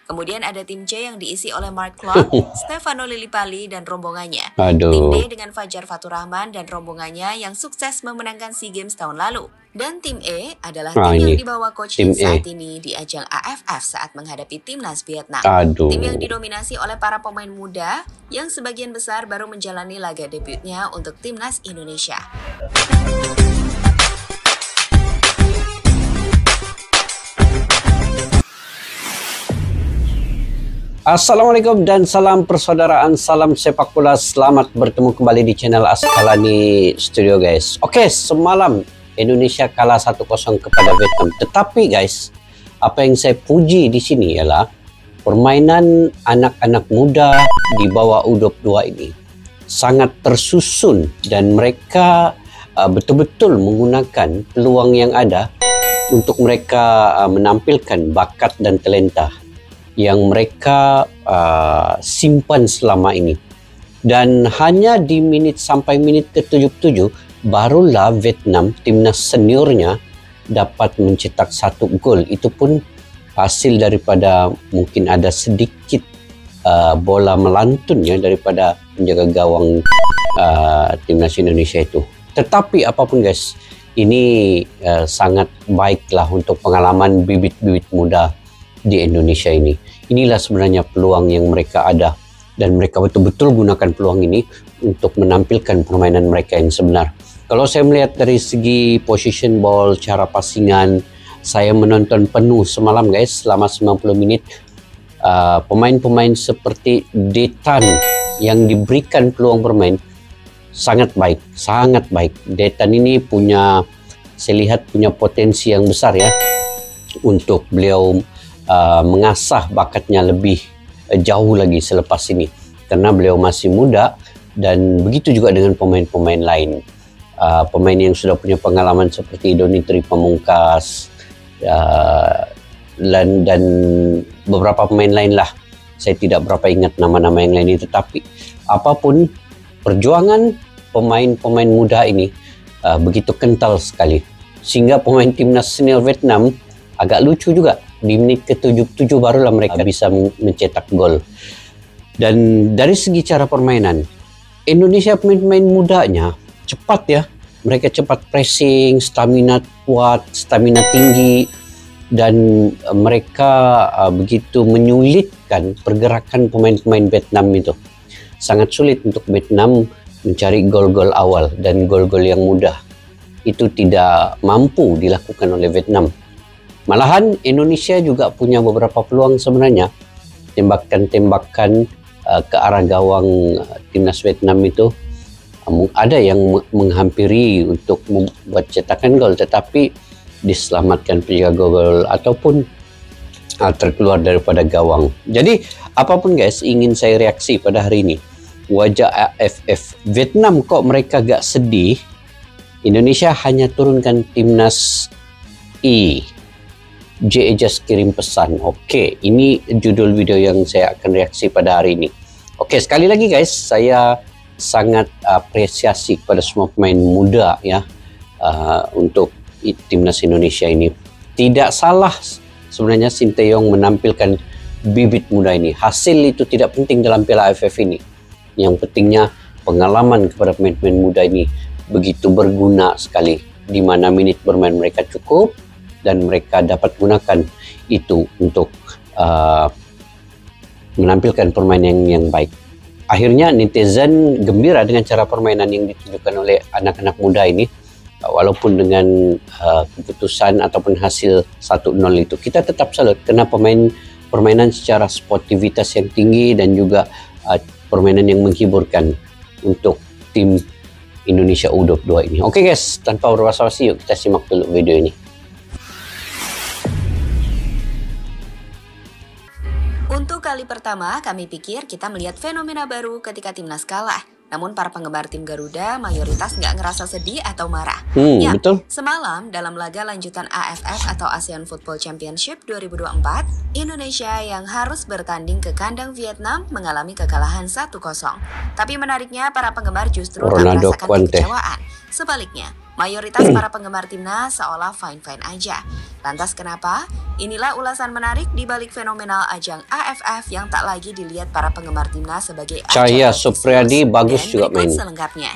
Kemudian ada tim C yang diisi oleh Mark Klok, Stefano Lillipali, dan rombongannya. Aduh. Tim D dengan Fajar Faturrahman dan rombongannya yang sukses memenangkan SEA Games tahun lalu. Dan tim E adalah tim yang dibawa Coach Hin saat ini di ajang AFF saat menghadapi timnas Vietnam. Aduh. Tim yang didominasi oleh para pemain muda yang sebagian besar baru menjalani laga debutnya untuk timnas Indonesia. Assalamualaikum dan salam persaudaraan, salam sepak bola. Selamat bertemu kembali di channel Askalani Studio, guys. Oke, semalam Indonesia kalah 1-0 kepada Vietnam. Tetapi guys, apa yang saya puji di sini ialah permainan anak-anak muda di bawah U22 ini sangat tersusun dan mereka betul-betul menggunakan peluang yang ada untuk mereka menampilkan bakat dan talenta yang mereka simpan selama ini. Dan hanya di sampai menit ke-77 barulah Vietnam, timnas seniornya, dapat mencetak 1 gol. Itu pun hasil daripada mungkin ada sedikit bola melantunnya daripada penjaga gawang timnas Indonesia itu. Tetapi apapun guys, ini sangat baiklah untuk pengalaman bibit-bibit muda di Indonesia ini. Inilah sebenarnya peluang yang mereka ada dan mereka betul-betul gunakan peluang ini untuk menampilkan permainan mereka yang sebenar. Kalau saya melihat dari segi position ball, cara passingan, saya menonton penuh semalam guys selama 90 menit. Pemain-pemain seperti Detan yang diberikan peluang bermain sangat baik, sangat baik. Detan ini punya, saya lihat punya potensi yang besar ya untuk beliau mengasah bakatnya lebih jauh lagi selepas ini karena beliau masih muda. Dan begitu juga dengan pemain-pemain lain, pemain yang sudah punya pengalaman seperti Donitri Pamungkas dan beberapa pemain lain lah. Saya tidak berapa ingat nama-nama yang lain itu, tapi apapun perjuangan pemain-pemain muda ini begitu kental sekali sehingga pemain timnas senior Vietnam agak lucu juga. Di menit ke-77 barulah mereka bisa mencetak gol. Dan dari segi cara permainan, Indonesia pemain-pemain mudanya cepat ya. Mereka cepat pressing, stamina kuat, stamina tinggi. Dan mereka begitu menyulitkan pergerakan pemain-pemain Vietnam itu. Sangat sulit untuk Vietnam mencari gol-gol awal dan gol-gol yang mudah. Itu tidak mampu dilakukan oleh Vietnam. Malahan Indonesia juga punya beberapa peluang sebenarnya. Tembakan-tembakan ke arah gawang timnas Vietnam itu ada yang menghampiri untuk membuat cetakan gol, tetapi diselamatkan penjaga gol ataupun terkeluar daripada gawang. Jadi apapun guys, ingin saya reaksi pada hari ini. Wajah AFF Vietnam kok mereka gak sedih. Indonesia hanya turunkan timnas E. J just kirim pesan. Oke, ini judul video yang saya akan reaksi pada hari ini. Oke, sekali lagi guys, saya sangat apresiasi kepada semua pemain muda ya untuk timnas Indonesia ini. Tidak salah sebenarnya Sinteyong menampilkan bibit muda ini. Hasil itu tidak penting dalam Piala AFF ini. Yang pentingnya pengalaman kepada pemain-pemain muda ini begitu berguna sekali, di mana menit bermain mereka cukup dan mereka dapat gunakan itu untuk menampilkan permainan yang baik. Akhirnya netizen gembira dengan cara permainan yang ditunjukkan oleh anak-anak muda ini. Walaupun dengan keputusan ataupun hasil 1-0 itu, kita tetap salut karena permainan secara sportivitas yang tinggi dan juga permainan yang menghiburkan untuk tim Indonesia U22 ini. Oke guys, tanpa berbasa-basi yuk kita simak dulu video ini. Untuk kali pertama, kami pikir kita melihat fenomena baru ketika timnas kalah. Namun para penggemar tim Garuda mayoritas nggak ngerasa sedih atau marah. Ya, betul. Semalam dalam laga lanjutan AFF atau ASEAN Football Championship 2024, Indonesia yang harus bertanding ke kandang Vietnam mengalami kekalahan 1-0. Tapi menariknya para penggemar justru tak merasakan kekecewaan. Sebaliknya, Mayoritas para penggemar timnas seolah fine-fine aja. Lantas kenapa? Inilah ulasan menarik di balik fenomenal ajang AFF yang tak lagi dilihat para penggemar timnas sebagai ajang Cahya Supriyadi bagus juga main. Selengkapnya.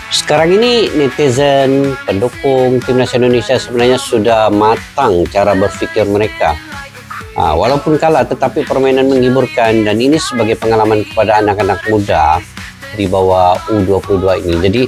Sekarang ini netizen pendukung timnas Indonesia sebenarnya sudah matang cara berpikir mereka. Walaupun kalah tetapi permainan menghiburkan, dan ini sebagai pengalaman kepada anak-anak muda di bawah U22 ini. Jadi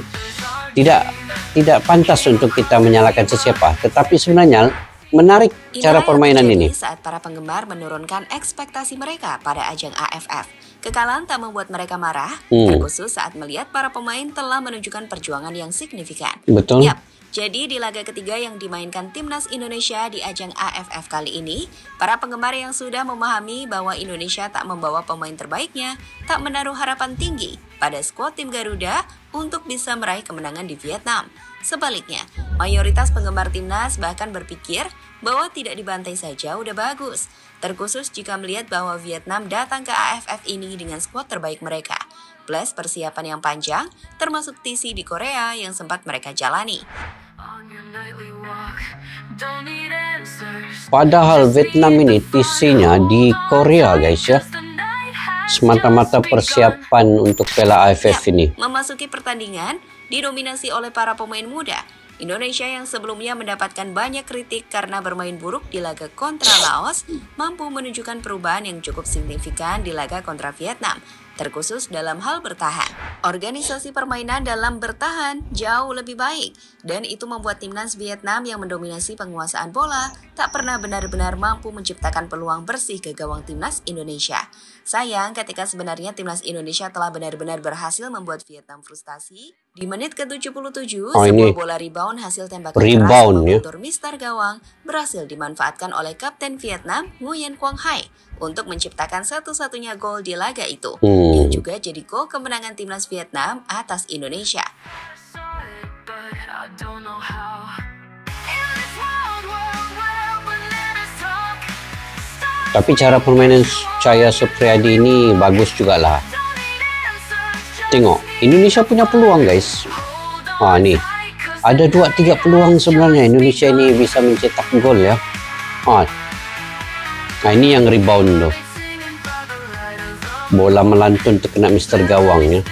tidak pantas untuk kita menyalahkan sesiapa, tetapi sebenarnya menarik cara permainan ini. Saat para penggemar menurunkan ekspektasi mereka pada ajang AFF. Kekalahan tak membuat mereka marah, terkhusus saat melihat para pemain telah menunjukkan perjuangan yang signifikan. Betul. Yap, jadi di laga ketiga yang dimainkan timnas Indonesia di ajang AFF kali ini, para penggemar yang sudah memahami bahwa Indonesia tak membawa pemain terbaiknya, tak menaruh harapan tinggi pada skuad tim Garuda untuk bisa meraih kemenangan di Vietnam. Sebaliknya, mayoritas penggemar timnas bahkan berpikir bahwa tidak dibantai saja udah bagus, terkhusus jika melihat bahwa Vietnam datang ke AFF ini dengan skuad terbaik mereka, plus persiapan yang panjang, termasuk TC di Korea yang sempat mereka jalani. Padahal Vietnam ini TC-nya di Korea guys ya. Semata-mata persiapan untuk Piala AFF ini. Memasuki pertandingan didominasi oleh para pemain muda. Indonesia yang sebelumnya mendapatkan banyak kritik karena bermain buruk di laga kontra Laos mampu menunjukkan perubahan yang cukup signifikan di laga kontra Vietnam, terkhusus dalam hal bertahan. Organisasi permainan dalam bertahan jauh lebih baik, dan itu membuat timnas Vietnam yang mendominasi penguasaan bola tak pernah benar-benar mampu menciptakan peluang bersih ke gawang timnas Indonesia. Sayang ketika sebenarnya timnas Indonesia telah benar-benar berhasil membuat Vietnam frustasi. Di menit ke-77, sebuah bola rebound hasil tembakan keras menguntur Mister Gawang berhasil dimanfaatkan oleh Kapten Vietnam Nguyen Quang Hai untuk menciptakan satu-satunya gol di laga itu, yang juga jadi gol kemenangan timnas Vietnam atas Indonesia. Tapi cara permainan Cahya Supriyadi ini bagus juga lah. Tengok, Indonesia punya peluang guys. Nih, ada 2-3 peluang sebenarnya Indonesia ini bisa mencetak gol ya. Nah ini yang rebound tuh. Bola melantun terkena Mister Gawang ya.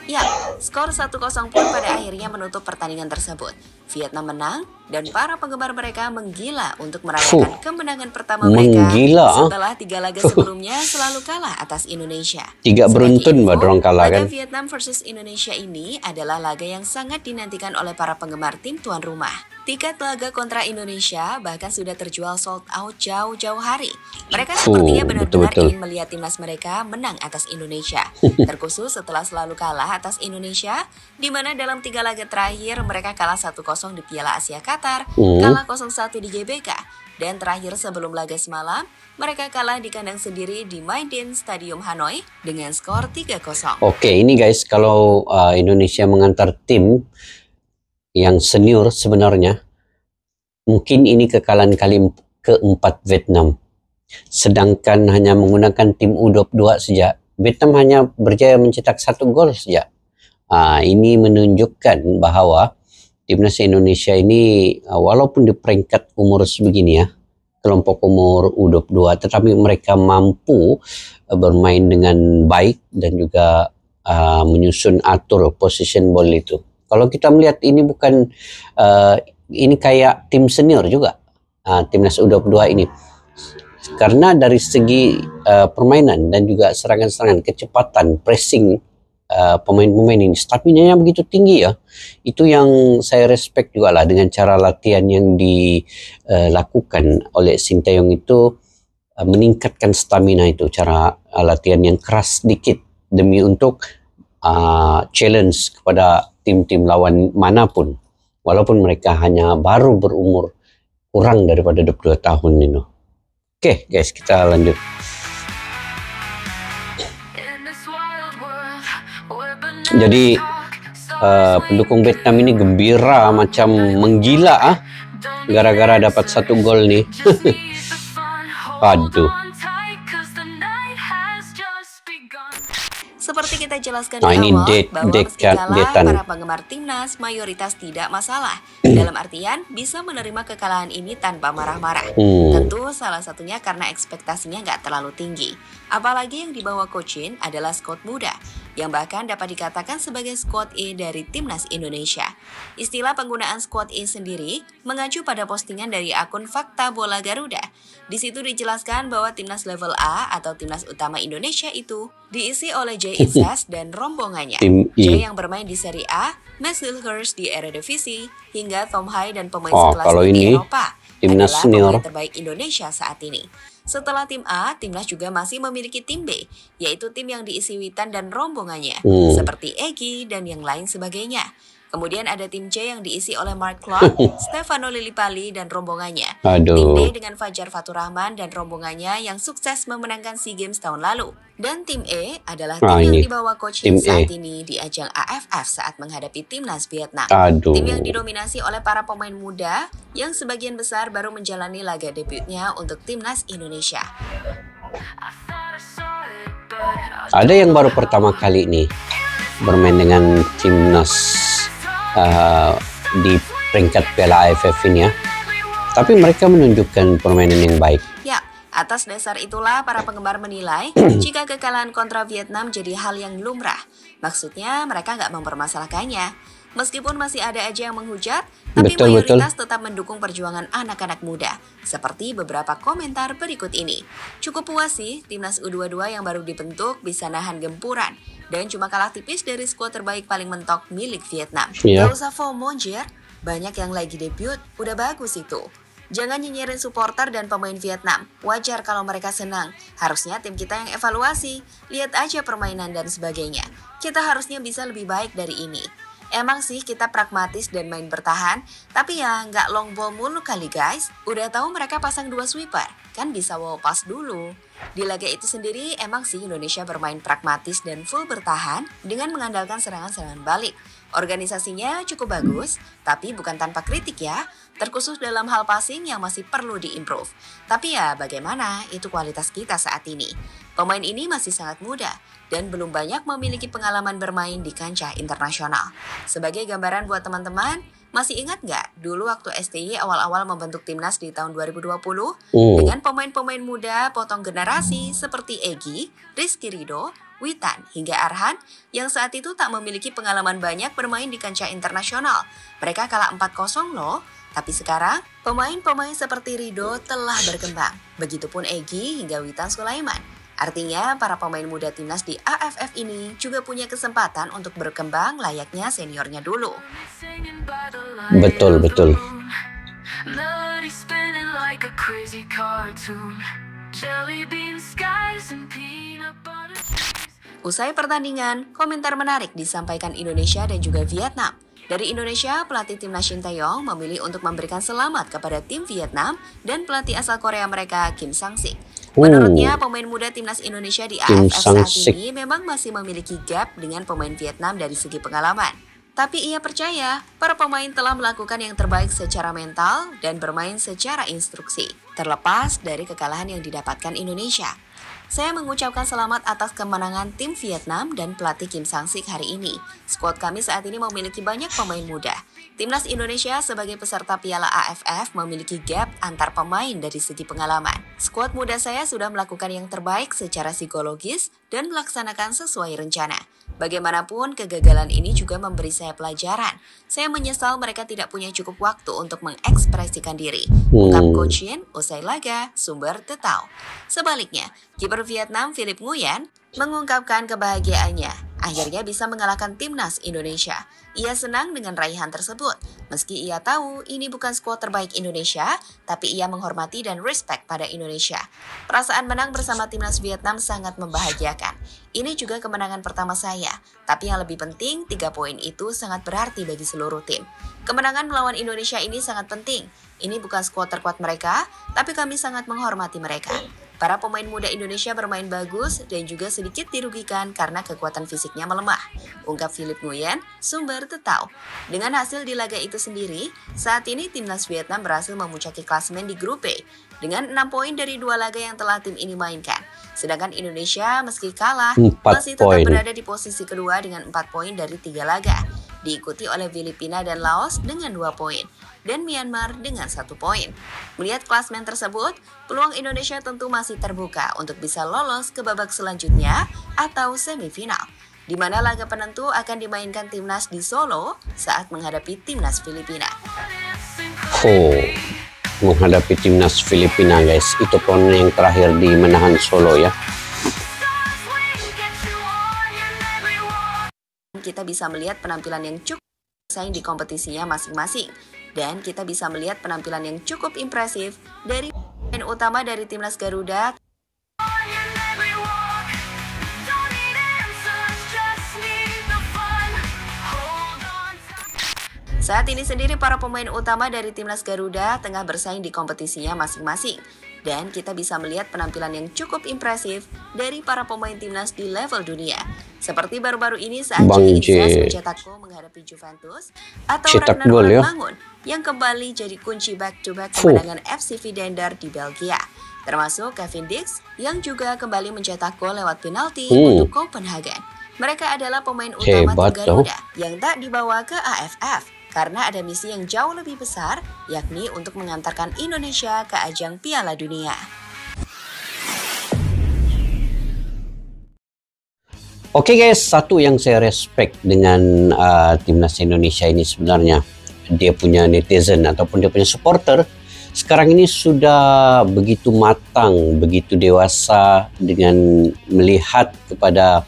Ya, skor 1-0 pun pada akhirnya menutup pertandingan tersebut. Vietnam menang dan para penggemar mereka menggila untuk merayakan kemenangan pertama mereka setelah 3 laga sebelumnya selalu kalah atas Indonesia. 3 beruntun orang kalah kan. Laga Vietnam versus Indonesia ini adalah laga yang sangat dinantikan oleh para penggemar tim tuan rumah. Tiket laga kontra Indonesia bahkan sudah terjual sold out jauh-jauh hari. Mereka sepertinya benar-benar ingin melihat timnas mereka menang atas Indonesia. Terkhusus setelah selalu kalah atas Indonesia, di mana dalam 3 laga terakhir mereka kalah 1-0 di Piala Asia Qatar, kalah 0-1 di GBK, dan terakhir sebelum laga semalam, mereka kalah di kandang sendiri di My Dinh Stadium Hanoi dengan skor 3-0. Oke, ini guys, kalau Indonesia mengantar tim yang senior sebenarnya, mungkin ini kekalahan kali keempat Vietnam. Sedangkan hanya menggunakan tim U22 saja, Vietnam hanya berjaya mencetak 1 gol saja. Ini menunjukkan bahwa timnas Indonesia ini walaupun di peringkat umur sebegini ya, kelompok umur U22, tetapi mereka mampu bermain dengan baik dan juga menyusun atur position ball itu. Kalau kita melihat ini bukan ini kayak tim senior juga, timnas U22 ini, karena dari segi permainan dan juga serangan-serangan, kecepatan, pressing pemain-pemain ini, stamina yang begitu tinggi ya. Itu yang saya respect juga lah dengan cara latihan yang dilakukan oleh Sinteyong itu, meningkatkan stamina itu, cara latihan yang keras sedikit demi untuk challenge kepada tim-tim lawan manapun, walaupun mereka hanya baru berumur kurang daripada 22 tahun ini. Oke guys, kita lanjut. Jadi pendukung Vietnam ini gembira macam menggila gara-gara dapat 1 gol nih. Aduh. Seperti kita jelaskan Nah, di ini awal, date- bahwa date meski kan- kalah, datean. para penggemar timnas mayoritas tidak masalah. Dalam artian, bisa menerima kekalahan ini tanpa marah-marah. Tentu salah satunya karena ekspektasinya nggak terlalu tinggi. Apalagi yang dibawa Coach Shin adalah skuad muda, yang bahkan dapat dikatakan sebagai skuad E dari timnas Indonesia. Istilah penggunaan skuad E sendiri mengacu pada postingan dari akun Fakta Bola Garuda. Di situ dijelaskan bahwa timnas level A atau timnas utama Indonesia itu diisi oleh Jay Itzas dan rombongannya. Tim E. Jay yang bermain di Serie A, Max Hilgers di Eredivisie, hingga Tom Hai dan pemain Oh, sekelas kalau di ini Eropa timnas adalah senior. pemain terbaik Indonesia saat ini. Setelah tim A, timnas juga masih memiliki tim B, yaitu tim yang diisi Witan dan rombongannya, seperti Egy dan yang lain sebagainya. Kemudian ada tim C yang diisi oleh Mark Clark, Stefano Lillipali dan rombongannya. Tim D Aduh. dengan Fajar Faturrahman dan rombongannya yang sukses memenangkan SEA Games tahun lalu. Dan tim E adalah tim Nah, yang ini dibawa Coach tim Shin saat E. ini di ajang AFF saat menghadapi timnas Vietnam. Aduh. Tim yang didominasi oleh para pemain muda yang sebagian besar baru menjalani laga debutnya untuk timnas Indonesia. Ada yang baru pertama kali nih bermain dengan timnas di peringkat Piala AFF ini ya. Tapi mereka menunjukkan permainan yang baik. Ya, atas dasar itulah para penggemar menilai jika kekalahan kontra Vietnam jadi hal yang lumrah. Maksudnya mereka nggak mempermasalahkannya. Meskipun masih ada aja yang menghujat, tapi Betul, mayoritas tetap mendukung perjuangan anak-anak muda. Seperti beberapa komentar berikut ini. Cukup puas sih timnas U22 yang baru dibentuk bisa nahan gempuran. Dan cuma kalah tipis dari skuad terbaik paling mentok milik Vietnam. Iya. Gak usah FOMO, Jir. Banyak yang lagi debut, udah bagus itu. Jangan nyinyirin supporter dan pemain Vietnam. Wajar kalau mereka senang. Harusnya tim kita yang evaluasi. Lihat aja permainan dan sebagainya. Kita harusnya bisa lebih baik dari ini. Emang sih kita pragmatis dan main bertahan, tapi ya nggak long ball mulu kali guys. Udah tahu mereka pasang 2 sweeper, kan bisa wow pass dulu. Di laga itu sendiri emang sih Indonesia bermain pragmatis dan full bertahan dengan mengandalkan serangan-serangan balik. Organisasinya cukup bagus, tapi bukan tanpa kritik ya. Terkhusus dalam hal passing yang masih perlu diimprove. Tapi ya bagaimana, itu kualitas kita saat ini. Pemain ini masih sangat muda dan belum banyak memiliki pengalaman bermain di kancah internasional. Sebagai gambaran buat teman-teman, masih ingat nggak dulu waktu STY awal-awal membentuk timnas di tahun 2020 dengan pemain-pemain muda potong generasi seperti Egy, Rizky Ridho, Witan hingga Arhan yang saat itu tak memiliki pengalaman banyak bermain di kancah internasional. Mereka kalah 4-0 loh. Tapi sekarang, pemain-pemain seperti Ridho telah berkembang. Begitupun Egy hingga Witan Sulaiman. Artinya, para pemain muda timnas di AFF ini juga punya kesempatan untuk berkembang layaknya seniornya dulu. Betul, betul. Usai pertandingan, komentar menarik disampaikan Indonesia dan juga Vietnam. Dari Indonesia, pelatih timnas Shin Tae-yong memilih untuk memberikan selamat kepada tim Vietnam dan pelatih asal Korea mereka Kim Sang-sik. Menurutnya, pemain muda timnas Indonesia di Kim AFF saat Sang-sik. ini memang masih memiliki gap dengan pemain Vietnam dari segi pengalaman. Tapi ia percaya, para pemain telah melakukan yang terbaik secara mental dan bermain secara instruksi, terlepas dari kekalahan yang didapatkan Indonesia. Saya mengucapkan selamat atas kemenangan tim Vietnam dan pelatih Kim Sang-sik hari ini. Skuad kami saat ini memiliki banyak pemain muda. Timnas Indonesia sebagai peserta Piala AFF memiliki gap antar pemain dari segi pengalaman. Skuad muda saya sudah melakukan yang terbaik secara psikologis dan melaksanakan sesuai rencana. Bagaimanapun, kegagalan ini juga memberi saya pelajaran. Saya menyesal mereka tidak punya cukup waktu untuk mengekspresikan diri. Ungkap Coach Shin usai laga, sumber The Tao. Sebaliknya, kiper Vietnam Philip Nguyen mengungkapkan kebahagiaannya akhirnya bisa mengalahkan timnas Indonesia. Ia senang dengan raihan tersebut. Meski ia tahu ini bukan skuad terbaik Indonesia, tapi ia menghormati dan respect pada Indonesia. Perasaan menang bersama timnas Vietnam sangat membahagiakan. Ini juga kemenangan pertama saya. Tapi yang lebih penting, 3 poin itu sangat berarti bagi seluruh tim. Kemenangan melawan Indonesia ini sangat penting. Ini bukan skuad terkuat mereka, tapi kami sangat menghormati mereka. Para pemain muda Indonesia bermain bagus dan juga sedikit dirugikan karena kekuatan fisiknya melemah, ungkap Philip Nguyen, sumber The Tao. Dengan hasil di laga itu sendiri, saat ini timnas Vietnam berhasil memuncaki klasemen di grup B dengan 6 poin dari 2 laga yang telah tim ini mainkan. Sedangkan Indonesia meski kalah masih tetap berada di posisi kedua dengan 4 poin dari 3 laga, diikuti oleh Filipina dan Laos dengan 2 poin, dan Myanmar dengan 1 poin. Melihat klasemen tersebut, peluang Indonesia tentu masih terbuka untuk bisa lolos ke babak selanjutnya atau semifinal, di mana laga penentu akan dimainkan timnas di Solo saat menghadapi timnas Filipina. Menghadapi timnas Filipina, guys. Itu pertandingan yang terakhir di Manahan Solo ya. Kita bisa melihat penampilan yang cukup bersaing di kompetisinya masing-masing. Dan kita bisa melihat penampilan yang cukup impresif dari pemain utama dari timnas Garuda. Saat ini sendiri para pemain utama dari timnas Garuda tengah bersaing di kompetisinya masing-masing. Dan kita bisa melihat penampilan yang cukup impresif dari para pemain timnas di level dunia. Seperti baru-baru ini saat Ilyas mencetak gol menghadapi Juventus, atau Ragnar Bangun yang kembali jadi kunci back-to-back kemenangan FC Videndar di Belgia. Termasuk Kevin Dix yang juga kembali mencetak gol lewat penalti untuk Copenhagen. Mereka adalah pemain utama tim Garuda yang tak dibawa ke AFF. Karena ada misi yang jauh lebih besar, yakni untuk mengantarkan Indonesia ke ajang Piala Dunia. Oke guys, satu yang saya respect dengan timnas Indonesia ini sebenarnya, dia punya netizen ataupun dia punya supporter, sekarang ini sudah begitu matang, begitu dewasa dengan melihat kepada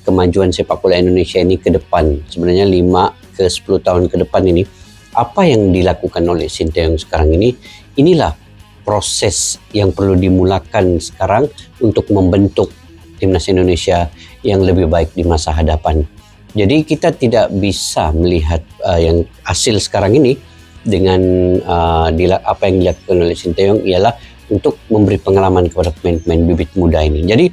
kemajuan sepak bola Indonesia ini ke depan. Sebenarnya 5 ke 10 tahun ke depan ini, apa yang dilakukan oleh Sinteyong sekarang ini, inilah proses yang perlu dimulakan sekarang untuk membentuk timnas Indonesia yang lebih baik di masa hadapan. Jadi kita tidak bisa melihat yang hasil sekarang ini dengan apa yang dilakukan oleh Sinteyong ialah untuk memberi pengalaman kepada pemain-pemain bibit muda ini. Jadi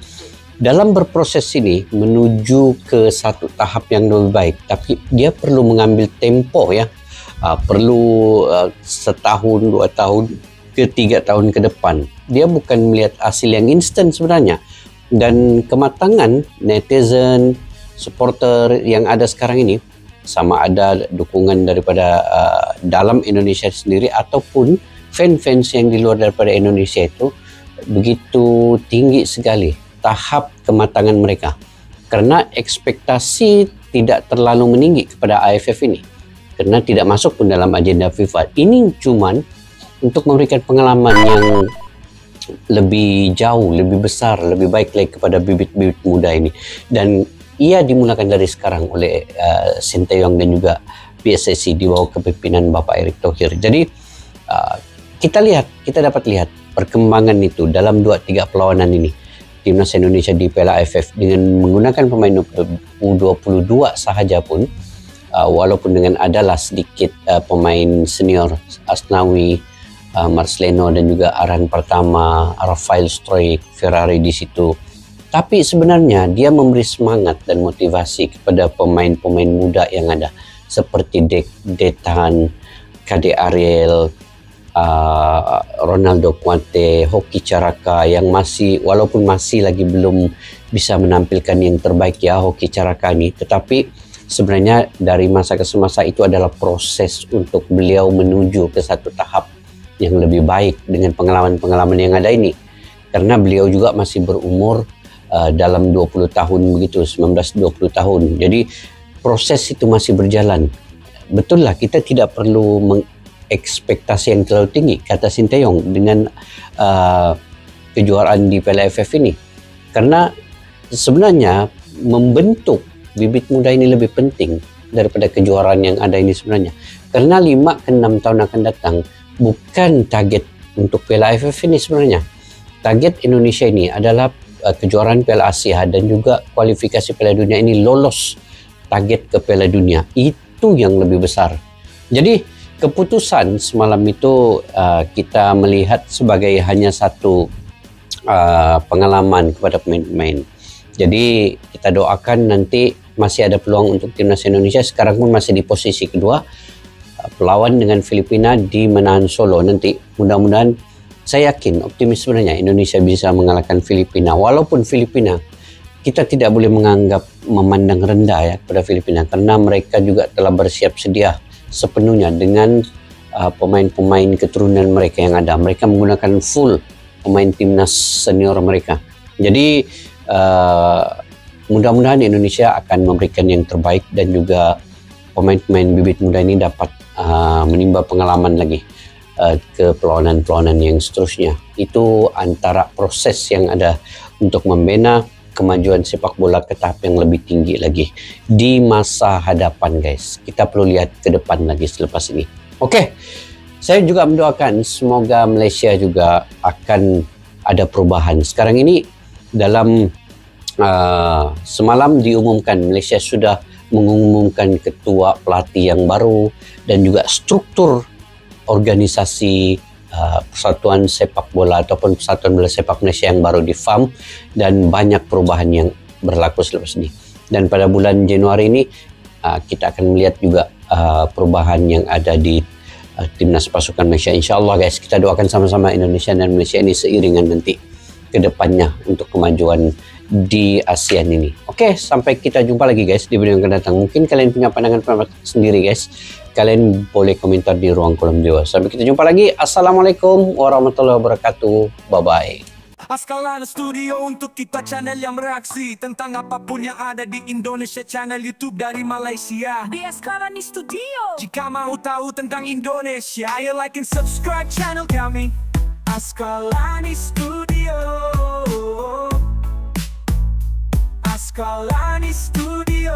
dalam berproses ini menuju ke satu tahap yang lebih baik, tapi dia perlu mengambil tempo ya, perlu setahun, 2 tahun, ke 3 tahun ke depan. Dia bukan melihat hasil yang instan sebenarnya. Dan kematangan netizen, supporter yang ada sekarang ini, sama ada dukungan daripada dalam Indonesia sendiri ataupun fan-fans yang di luar daripada Indonesia itu begitu tinggi sekali tahap kematangan mereka, karena ekspektasi tidak terlalu meninggi kepada AFF ini karena tidak masuk pun dalam agenda FIFA. Ini cuman untuk memberikan pengalaman yang lebih jauh, lebih besar, lebih baik lagi kepada bibit-bibit muda ini, dan ia dimulakan dari sekarang oleh Sinteyong dan juga PSSI di bawah kepemimpinan Bapak Erick Thohir. Jadi kita dapat lihat perkembangan itu dalam 2-3 perlawanan ini. Timnas Indonesia di Piala AFF dengan menggunakan pemain U22 sahaja pun, walaupun dengan adalah sedikit pemain senior Asnawi, Marcelino dan juga Aran Pertama, Rafael Stroik, Ferrari di situ. Tapi sebenarnya dia memberi semangat dan motivasi kepada pemain-pemain muda yang ada seperti Detan, Kade Ariel, Ronaldo Kuate, Hoki Caraka yang masih, walaupun masih lagi belum bisa menampilkan yang terbaik ya Hoki Caraka ini, tetapi sebenarnya dari masa ke masa itu adalah proses untuk beliau menuju ke satu tahap yang lebih baik dengan pengalaman-pengalaman yang ada ini, karena beliau juga masih berumur dalam 20 tahun begitu, 19-20 tahun. Jadi proses itu masih berjalan. Betul lah, kita tidak perlu ekspektasi yang terlalu tinggi, kata Sinteyong, dengan kejuaraan di Piala AFF ini, karena sebenarnya membentuk bibit muda ini lebih penting daripada kejuaraan yang ada ini sebenarnya, karena 5 ke 6 tahun akan datang bukan target untuk Piala AFF ini. Sebenarnya target Indonesia ini adalah kejuaraan Piala Asia dan juga kualifikasi Piala Dunia ini, lolos target ke Piala Dunia, itu yang lebih besar. Jadi keputusan semalam itu kita melihat sebagai hanya satu pengalaman kepada pemain-pemain. Jadi kita doakan nanti masih ada peluang untuk timnas Indonesia. Sekarang pun masih di posisi kedua, pelawan dengan Filipina di Manahan Solo. Nanti mudah-mudahan, saya yakin, optimis sebenarnya Indonesia bisa mengalahkan Filipina. Walaupun Filipina, kita tidak boleh memandang rendah ya kepada Filipina, karena mereka juga telah bersiap sedia sepenuhnya dengan pemain-pemain keturunan mereka yang ada. Mereka menggunakan full pemain timnas senior mereka. Jadi mudah-mudahan Indonesia akan memberikan yang terbaik, dan juga pemain-pemain bibit muda ini dapat menimba pengalaman lagi ke perlawanan-perlawanan yang seterusnya. Itu antara proses yang ada untuk membina kemajuan sepak bola ke tahap yang lebih tinggi lagi di masa hadapan, guys. Kita perlu lihat ke depan lagi selepas ini. Oke, saya juga mendoakan semoga Malaysia juga akan ada perubahan. Sekarang ini dalam semalam diumumkan, Malaysia sudah mengumumkan ketua pelatih yang baru dan juga struktur organisasi Persatuan Sepak Bola ataupun Persatuan Bola Sepak Malaysia yang baru di FAM, dan banyak perubahan yang berlaku selepas ini. Dan pada bulan Januari ini kita akan melihat juga perubahan yang ada di timnas pasukan Malaysia. InsyaAllah, guys, kita doakan sama-sama Indonesia dan Malaysia ini seiringan nanti ke depannya untuk kemajuan di ASEAN ini. Oke, sampai kita jumpa lagi, guys, di video yang akan datang. Mungkin kalian punya pandangan pendapat sendiri, guys. Kalian boleh komentar di ruang kolom bawah. Sampai kita jumpa lagi. Assalamualaikum warahmatullahi wabarakatuh. Bye-bye. Askalana Studio untuk kita, channel yang bereaksi tentang apapun yang ada di Indonesia, channel YouTube dari Malaysia di Askalani Studio. Jika mau tahu tentang Indonesia, ayo like and subscribe channel kami Askalani Studio. Askalani Studio.